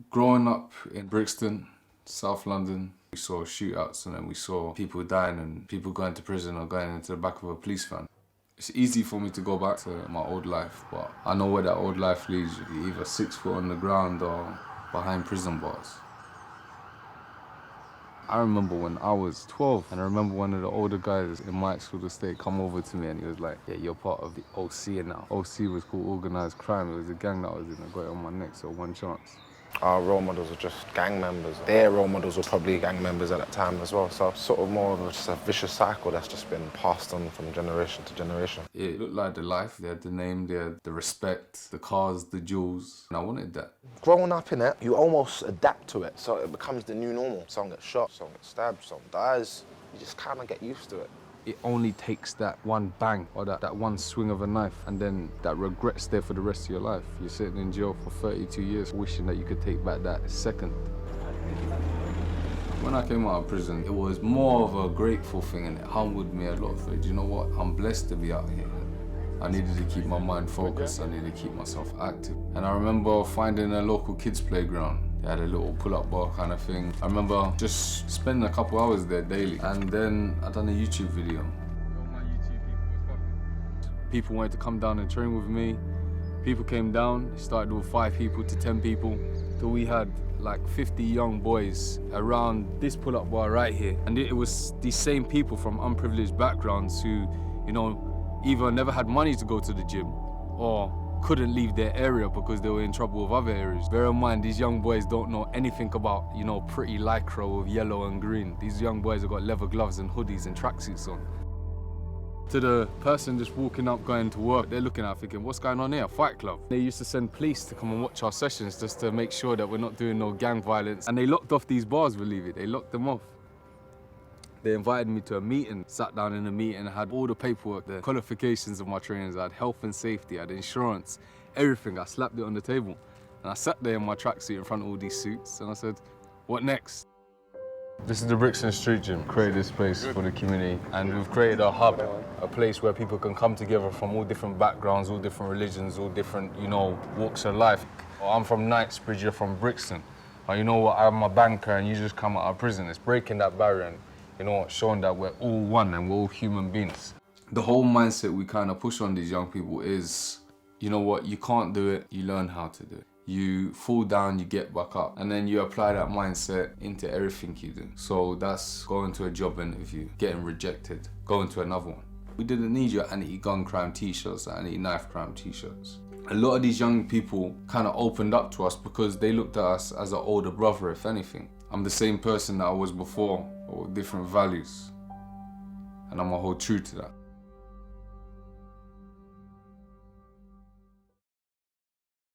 Growing up in Brixton, South London, we saw shootouts and then we saw people dying and people going to prison or going into the back of a police van. It's easy for me to go back to my old life, but I know where that old life leads you. You're either 6 foot on the ground or behind prison bars. I remember when I was 12, and I remember one of the older guys in my school estate come over to me and he was like, yeah, you're part of the OC now. OC was called Organised Crime. It was a gang that was in. I got it on my neck, so one chance. Our role models were just gang members. Their role models were probably gang members at that time as well. So sort of more of just a vicious cycle that's just been passed on from generation to generation. It looked like the life. They had the name, they had the respect, the cars, the jewels, and I wanted that. Growing up in it, you almost adapt to it. So it becomes the new normal. Someone gets shot, someone gets stabbed, someone dies. You just kind of get used to it. It only takes that one bang or that one swing of a knife and then that regret's there for the rest of your life. You're sitting in jail for 32 years wishing that you could take back that second. When I came out of prison, it was more of a grateful thing and it humbled me a lot. So, do you know what? I'm blessed to be out here. I needed to keep my mind focused, I needed to keep myself active. And I remember finding a local kids playground. They had a little pull-up bar kind of thing. I remember just spending a couple hours there daily. And then I done a YouTube video. People wanted to come down and train with me. People came down, it started with 5 people to 10 people. So we had like 50 young boys around this pull-up bar right here. And it was these same people from unprivileged backgrounds who, you know, either never had money to go to the gym or couldn't leave their area because they were in trouble with other areas. Bear in mind, these young boys don't know anything about, you know, pretty lycra with yellow and green. These young boys have got leather gloves and hoodies and tracksuits on. To the person just walking up, going to work, they're looking at it thinking, what's going on here, Fight Club? They used to send police to come and watch our sessions just to make sure that we're not doing no gang violence. And they locked off these bars, believe it, they locked them off. They invited me to a meeting, sat down in a meeting, I had all the paperwork, the qualifications of my trainings, I had health and safety, I had insurance, everything. I slapped it on the table. And I sat there in my tracksuit in front of all these suits and I said, what next? This is the Brixton Street Gym. Created this space for the community and we've created a hub, a place where people can come together from all different backgrounds, all different religions, all different, you know, walks of life. I'm from Knightsbridge, you're from Brixton. Or you know what, I'm a banker and you just come out of prison. It's breaking that barrier and, you know, showing that we're all one and we're all human beings. The whole mindset we kind of push on these young people is, you know what, you can't do it, you learn how to do it. You fall down, you get back up, and then you apply that mindset into everything you do. So that's going to a job interview, getting rejected, going to another one. We didn't need your anti-gun crime t-shirts or anti-knife crime t-shirts. A lot of these young people kind of opened up to us because they looked at us as an older brother, if anything. I'm the same person that I was before, but with different values. And I'm gonna hold true to that.